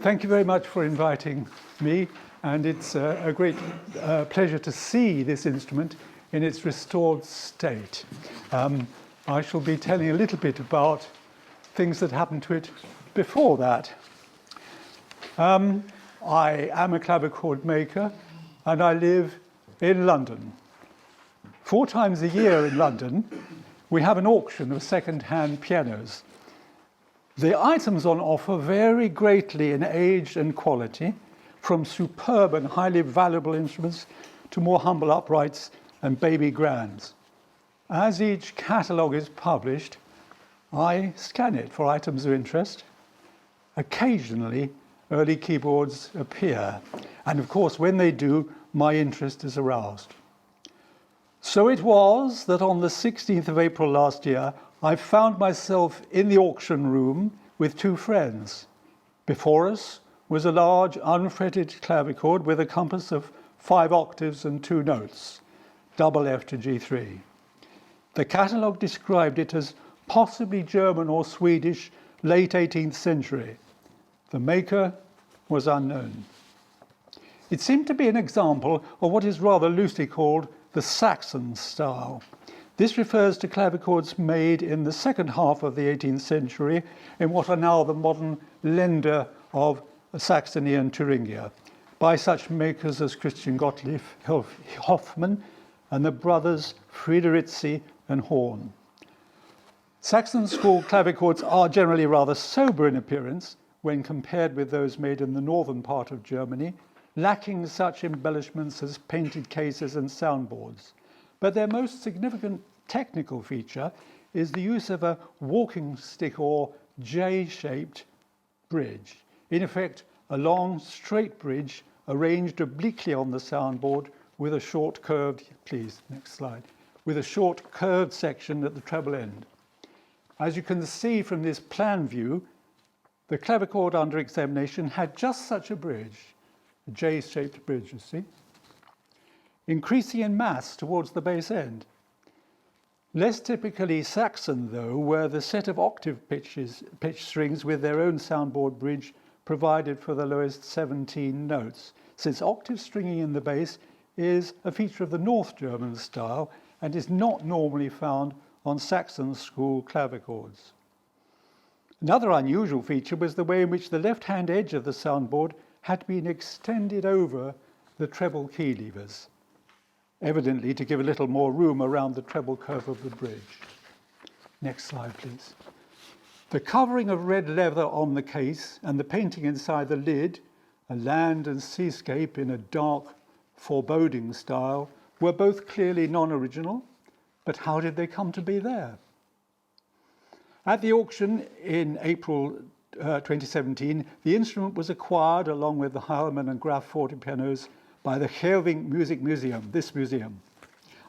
Thank you very much for inviting me, and it's a great pleasure to see this instrument in its restored state. I shall be telling a little bit about things that happened to it before that. I am a clavichord maker, and I live in London. 4 times a year in London, we have an auction of second-hand pianos. The items on offer vary greatly in age and quality, from superb and highly valuable instruments to more humble uprights and baby grands. As each catalogue is published, I scan it for items of interest. Occasionally, early keyboards appear, and of course, when they do, my interest is aroused. So it was that on the 16th of April last year, I found myself in the auction room with 2 friends. Before us was a large unfretted clavichord with a compass of 5 octaves and 2 notes, double F to G3. The catalogue described it as possibly German or Swedish, late 18th century. The maker was unknown. It seemed to be an example of what is rather loosely called the Saxon style. This refers to clavichords made in the second half of the 18th century in what are now the modern Länder of Saxony and Thuringia, by such makers as Christian Gottlieb Hoffmann and the brothers Friederitzi and Horn. Saxon school clavichords are generally rather sober in appearance when compared with those made in the northern part of Germany, lacking such embellishments as painted cases and soundboards. But their most significant technical feature is the use of a walking stick or J-shaped bridge. In effect, a long, straight bridge arranged obliquely on the soundboard with a short curved, please, next slide, with a short curved section at the treble end. As you can see from this plan view, the clavichord under examination had just such a bridge, a J-shaped bridge, you see, increasing in mass towards the bass end. Less typically Saxon, though, were the set of octave pitch strings with their own soundboard bridge provided for the lowest 17 notes, since octave stringing in the bass is a feature of the North German style and is not normally found on Saxon school clavichords. Another unusual feature was the way in which the left-hand edge of the soundboard had been extended over the treble key levers, evidently to give a little more room around the treble curve of the bridge. Next slide, please. The covering of red leather on the case and the painting inside the lid, a land and seascape in a dark, foreboding style, were both clearly non-original, but how did they come to be there? At the auction in April 2017, the instrument was acquired along with the Heilmann and Graf fortepianos by the Gerving Music Museum, this museum,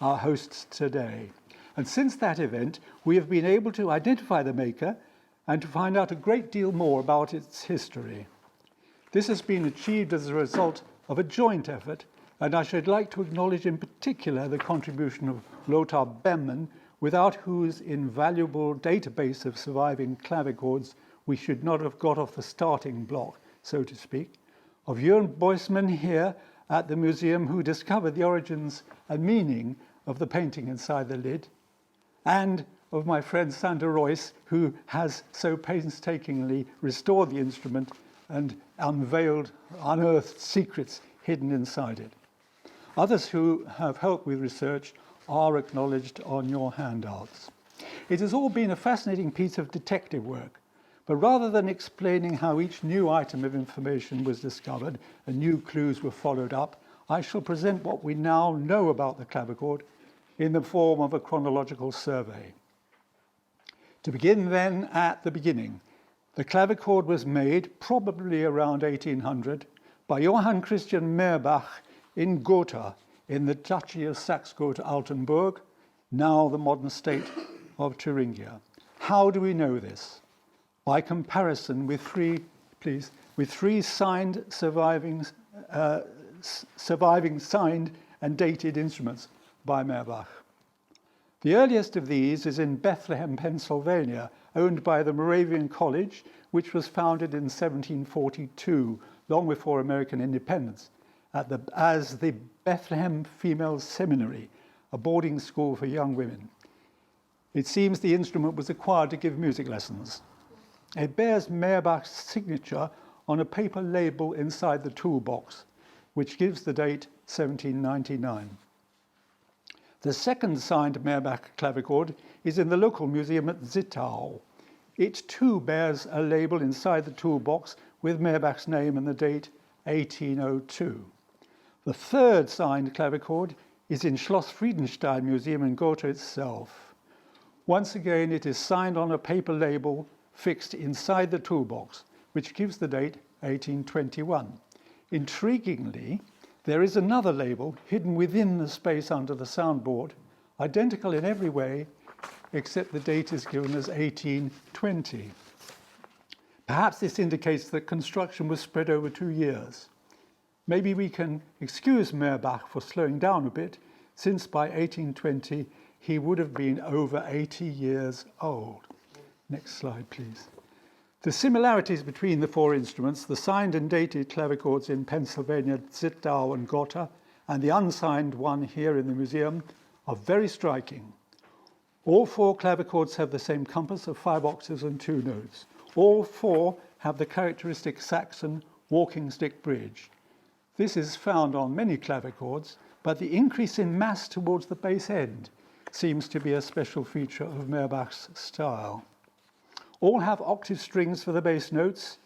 our hosts today. And since that event, we have been able to identify the maker and to find out a great deal more about its history. This has been achieved as a result of a joint effort, and I should like to acknowledge in particular the contribution of Lothar Bemmen, without whose invaluable database of surviving clavichords we should not have got off the starting block, so to speak, of Jörn Boisman here at the museum, who discovered the origins and meaning of the painting inside the lid, and of my friend Sander Royce, who has so painstakingly restored the instrument and unearthed secrets hidden inside it. Others who have helped with research are acknowledged on your handouts. It has all been a fascinating piece of detective work, but rather than explaining how each new item of information was discovered and new clues were followed up, I shall present what we now know about the clavichord in the form of a chronological survey. To begin then at the beginning, the clavichord was made, probably around 1800, by Johann Christian Meerbach in Gotha, in the Duchy of Saxe-Gotha-Altenburg, now the modern state of Thuringia. How do we know this? By comparison with three signed surviving signed and dated instruments by Meerbach. The earliest of these is in Bethlehem, Pennsylvania, owned by the Moravian College, which was founded in 1742, long before American independence, as the Bethlehem Female Seminary, a boarding school for young women. It seems the instrument was acquired to give music lessons. It bears Meerbach's signature on a paper label inside the toolbox, which gives the date 1799. The second signed Meerbach clavichord is in the local museum at Zittau. It too bears a label inside the toolbox with Meerbach's name and the date 1802. The third signed clavichord is in Schloss Friedenstein Museum in Gotha itself. Once again, it is signed on a paper label fixed inside the toolbox, which gives the date 1821. Intriguingly, there is another label hidden within the space under the soundboard, identical in every way, except the date is given as 1820. Perhaps this indicates that construction was spread over 2 years. Maybe we can excuse Meerbach for slowing down a bit, since by 1820 he would have been over 80 years old. Next slide, please. The similarities between the four instruments, the signed and dated clavichords in Pennsylvania, Zittau and Gotha, and the unsigned one here in the museum, are very striking. All four clavichords have the same compass of 5 octaves and 2 notes. All four have the characteristic Saxon walking stick bridge. This is found on many clavichords, but the increase in mass towards the bass end seems to be a special feature of Meerbach's style. All have octave strings for the bass notes.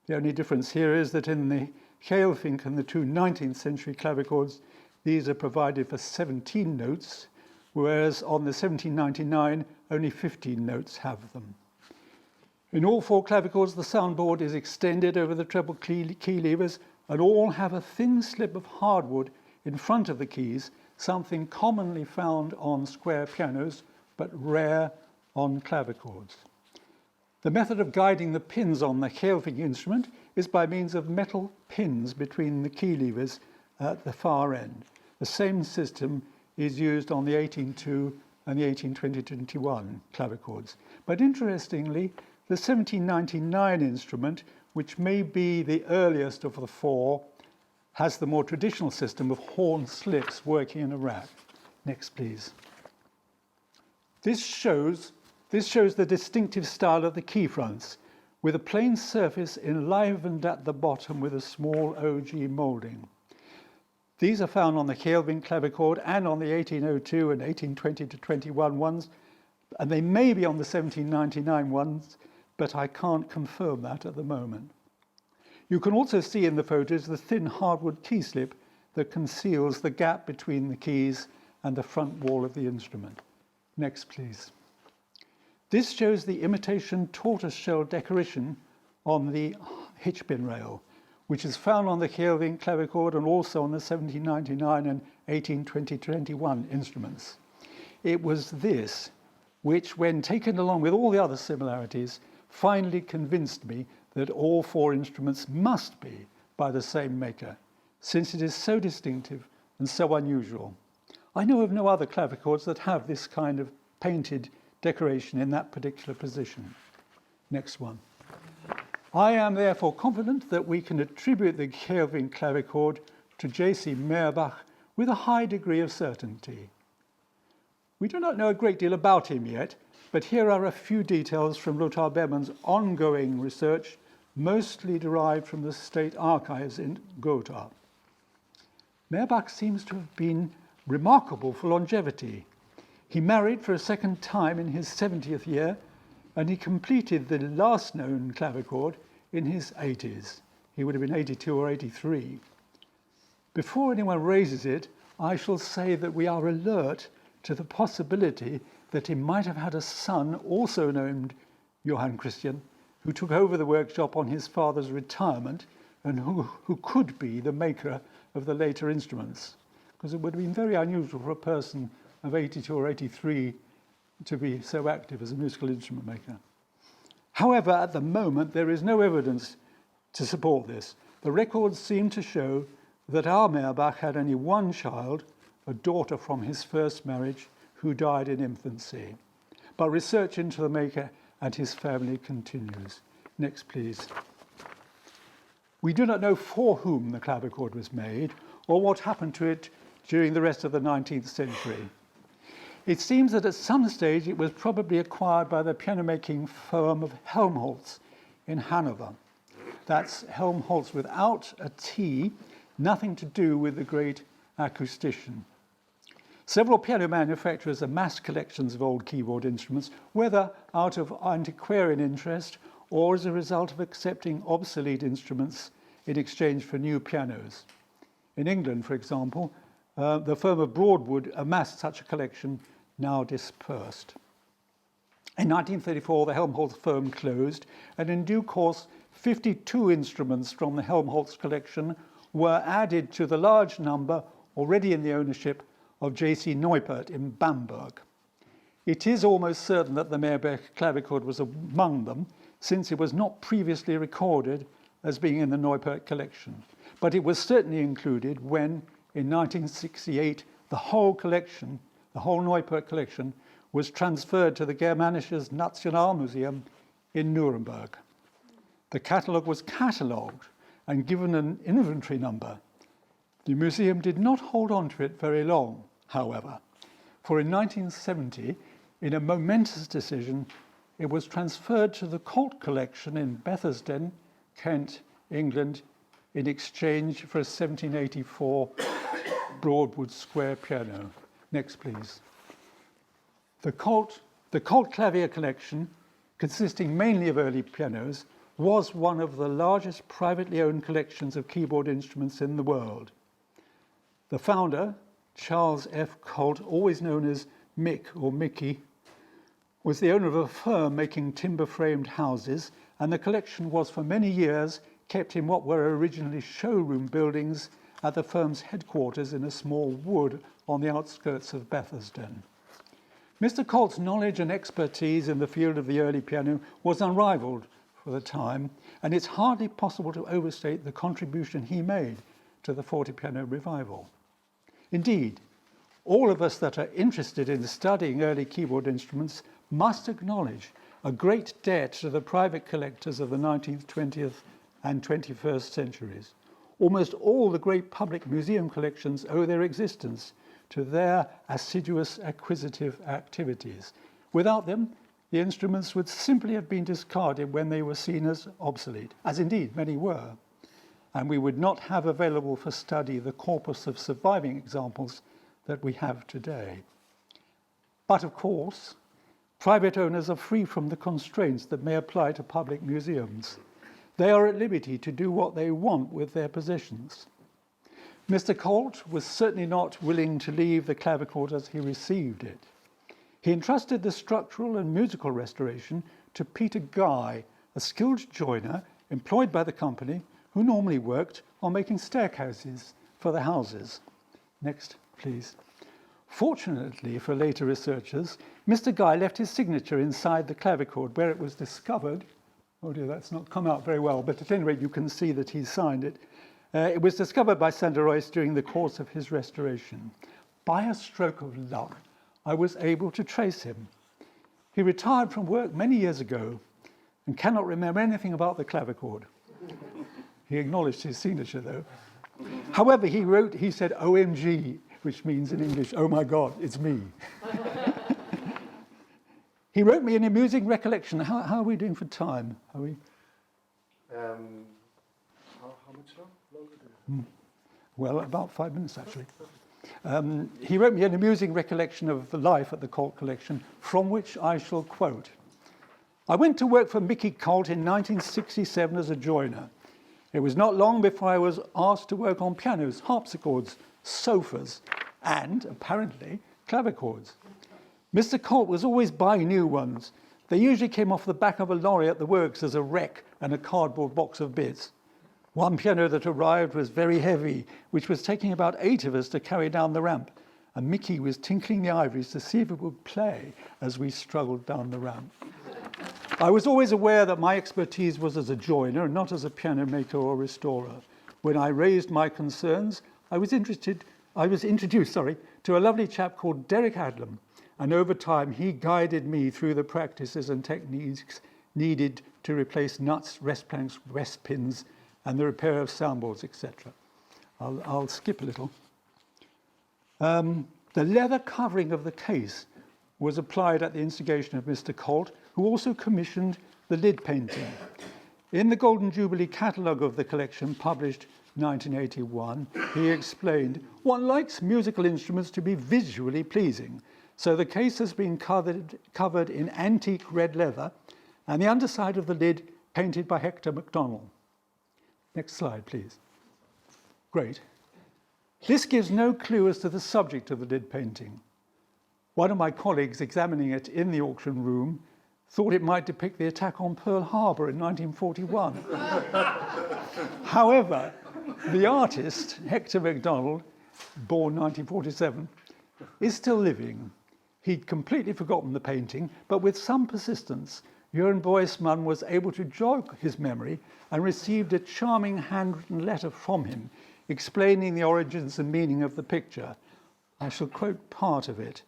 The only difference here is that in the Keelfink and the two 19th century clavichords, these are provided for 17 notes, whereas on the 1799, only 15 notes have them. In all four clavichords, the soundboard is extended over the treble key levers, and all have a thin slip of hardwood in front of the keys, something commonly found on square pianos, but rare on clavichords. The method of guiding the pins on the Keelfink instrument is by means of metal pins between the key levers at the far end. The same system is used on the 1802 and the 1820-21 clavichords. But interestingly, the 1799 instrument, which may be the earliest of the four, has the more traditional system of horn slips working in a rack. Next, please. This shows the distinctive style of the key fronts, with a plain surface enlivened at the bottom with a small OG moulding. These are found on the Keelfink clavichord and on the 1802 and 1820-21 ones, and they may be on the 1799 ones, but I can't confirm that at the moment. You can also see in the photos the thin hardwood key slip that conceals the gap between the keys and the front wall of the instrument. Next, please. This shows the imitation tortoiseshell decoration on the hitchpin rail, which is found on the Keelfink clavichord and also on the 1799 and 1820-21 instruments. It was this which, when taken along with all the other similarities, finally convinced me that all four instruments must be by the same maker, since it is so distinctive and so unusual. I know of no other clavichords that have this kind of painted decoration in that particular position. Next one. I am therefore confident that we can attribute the Keelfink clavichord to J.C. Meerbach with a high degree of certainty. We do not know a great deal about him yet, but here are a few details from Lothar Bellmann's ongoing research, mostly derived from the State Archives in Gotha. Meerbach seems to have been remarkable for longevity. He married for a second time in his 70th year, and he completed the last known clavichord in his 80s. He would have been 82 or 83. Before anyone raises it, I shall say that we are alert to the possibility that he might have had a son, also named Johann Christian, who took over the workshop on his father's retirement and who could be the maker of the later instruments, because it would have been very unusual for a person of 82 or 83 to be so active as a musical instrument maker. However, at the moment, there is no evidence to support this. The records seem to show that our Meerbach had only one child, a daughter from his first marriage, who died in infancy. But research into the maker and his family continues. Next, please. We do not know for whom the clavichord was made or what happened to it during the rest of the 19th century. It seems that at some stage it was probably acquired by the piano-making firm of Helmholtz in Hanover. That's Helmholtz without a T, nothing to do with the great acoustician. Several piano manufacturers amassed collections of old keyboard instruments, whether out of antiquarian interest or as a result of accepting obsolete instruments in exchange for new pianos. In England, for example, the firm of Broadwood amassed such a collection, now dispersed. In 1934, the Helmholtz firm closed, and in due course, 52 instruments from the Helmholtz collection were added to the large number already in the ownership of J.C. Neupert in Bamberg. It is almost certain that the Meerbach clavichord was among them, since it was not previously recorded as being in the Neupert collection. But it was certainly included when, in 1968, the whole collection, the whole Neupert collection, was transferred to the Germanisches Nationalmuseum in Nuremberg. The catalogue was catalogued and given an inventory number. The museum did not hold on to it very long, however, for in 1970, in a momentous decision, it was transferred to the Colt collection in Bavington, Kent, England, in exchange for a 1784 Broadwood square piano. Next, please. The Colt clavier collection, consisting mainly of early pianos, was one of the largest privately owned collections of keyboard instruments in the world. The founder, Charles F. Colt, always known as Mick or Mickey, was the owner of a firm making timber-framed houses, and the collection was for many years kept in what were originally showroom buildings at the firm's headquarters in a small wood on the outskirts of Bavington. Mr. Colt's knowledge and expertise in the field of the early piano was unrivaled for the time, and it's hardly possible to overstate the contribution he made to the fortepiano revival. Indeed, all of us that are interested in studying early keyboard instruments must acknowledge a great debt to the private collectors of the 19th, 20th, and 21st centuries. Almost all the great public museum collections owe their existence to their assiduous acquisitive activities. Without them, the instruments would simply have been discarded when they were seen as obsolete, as indeed many were, and we would not have available for study the corpus of surviving examples that we have today. But of course, private owners are free from the constraints that may apply to public museums. They are at liberty to do what they want with their possessions. Mr. Colt was certainly not willing to leave the clavichord as he received it. He entrusted the structural and musical restoration to Peter Guy, a skilled joiner employed by the company who normally worked on making staircases for the houses. Next, please. Fortunately for later researchers, Mr. Guy left his signature inside the clavichord where it was discovered. Oh dear, that's not come out very well, but at any rate you can see that he signed it. It was discovered by Sanderois during the course of his restoration. By a stroke of luck, I was able to trace him. He retired from work many years ago and cannot remember anything about the clavichord. He acknowledged his signature, though. However, he said OMG, which means in English, oh my God, it's me. He wrote me an amusing recollection. How are we doing for time? Are we? How much longer? Well, about 5 minutes, actually. He wrote me an amusing recollection of the life at the Colt collection, from which I shall quote. I went to work for Mickey Colt in 1967 as a joiner. It was not long before I was asked to work on pianos, harpsichords, sofas, and, apparently, clavichords. Mr. Colt was always buying new ones. They usually came off the back of a lorry at the works as a wreck and a cardboard box of bits. One piano that arrived was very heavy, which was taking about 8 of us to carry down the ramp, and Mickey was tinkling the ivories to see if it would play as we struggled down the ramp. I was always aware that my expertise was as a joiner and not as a piano maker or restorer. When I raised my concerns, I was introduced to a lovely chap called Derek Adlam, and over time he guided me through the practices and techniques needed to replace nuts, rest planks, rest pins, and the repair of soundboards, etc. I'll skip a little. The leather covering of the case was applied at the instigation of Mr. Colt, who also commissioned the lid painting. In the Golden Jubilee catalogue of the collection, published 1981, he explained, "One likes musical instruments to be visually pleasing, so the case has been covered in antique red leather and the underside of the lid painted by Hector MacDonald." Next slide, please. Great. This gives no clue as to the subject of the lid painting. One of my colleagues examining it in the auction room thought it might depict the attack on Pearl Harbor in 1941. However, the artist, Hector MacDonald, born 1947, is still living. He'd completely forgotten the painting, but with some persistence, Johan Boisman was able to jog his memory and received a charming handwritten letter from him explaining the origins and meaning of the picture. I shall quote part of it.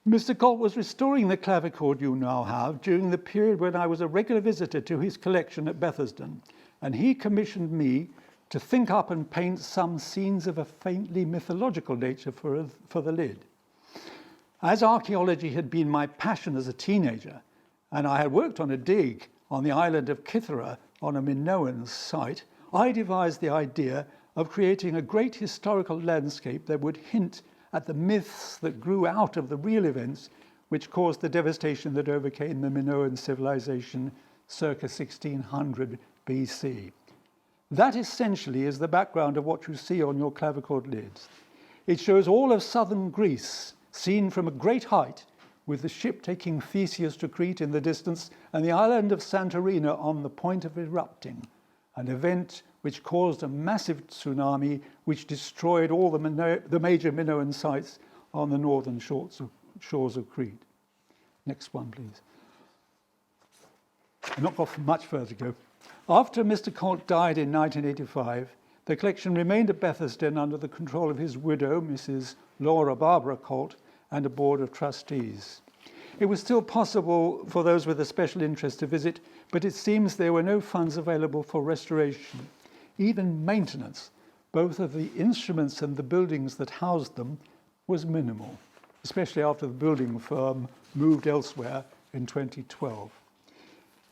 "Mr. Colt was restoring the clavichord you now have during the period when I was a regular visitor to his collection at Bethersden, and he commissioned me to think up and paint some scenes of a faintly mythological nature for the lid. As archaeology had been my passion as a teenager, and I had worked on a dig on the island of Kythera on a Minoan site, I devised the idea of creating a great historical landscape that would hint at the myths that grew out of the real events which caused the devastation that overcame the Minoan civilization circa 1600 BC. That essentially is the background of what you see on your clavichord lids. It shows all of southern Greece seen from a great height, with the ship taking Theseus to Crete in the distance and the island of Santorini on the point of erupting, an event which caused a massive tsunami which destroyed all the major Minoan sites on the northern shores of Crete." Next one, please. I've not got much further to go. After Mr. Colt died in 1985, the collection remained at Bethersden under the control of his widow, Mrs. Laura Barbara Colt, and a board of trustees. It was still possible for those with a special interest to visit, but it seems there were no funds available for restoration. Even maintenance, both of the instruments and the buildings that housed them, was minimal, especially after the building firm moved elsewhere in 2012.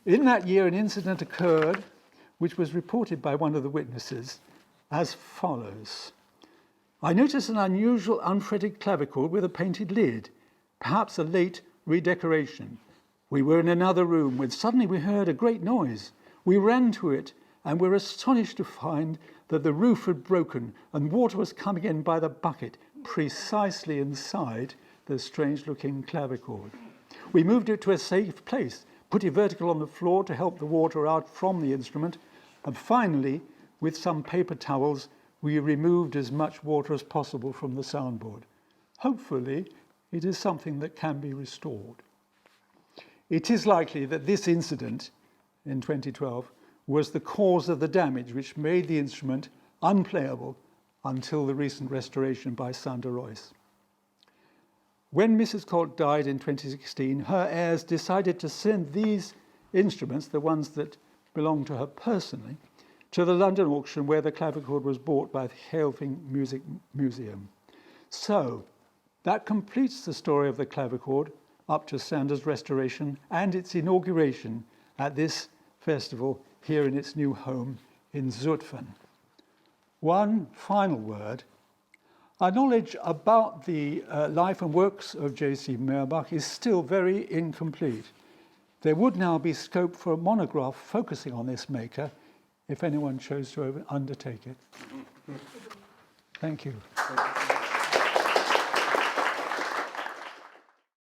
In that year, an incident occurred which was reported by one of the witnesses as follows. "I noticed an unusual unfretted clavichord with a painted lid, perhaps a late redecoration. We were in another room when suddenly we heard a great noise. We ran to it and were astonished to find that the roof had broken and water was coming in by the bucket precisely inside the strange-looking clavichord. We moved it to a safe place, put it vertical on the floor to help the water out from the instrument, and finally, with some paper towels, we removed as much water as possible from the soundboard. Hopefully, it is something that can be restored." It is likely that this incident in 2012 was the cause of the damage which made the instrument unplayable until the recent restoration by Sander Royce. When Mrs. Colt died in 2016, her heirs decided to send these instruments, the ones that belonged to her personally, to the London auction where the clavichord was bought by the Helving Music Museum. So, that completes the story of the clavichord up to Sander's restoration and its inauguration at this festival here in its new home in Zutphen. One final word. Our knowledge about the life and works of J.C. Meerbach is still very incomplete. There would now be scope for a monograph focusing on this maker if anyone chose to undertake it. Thank you.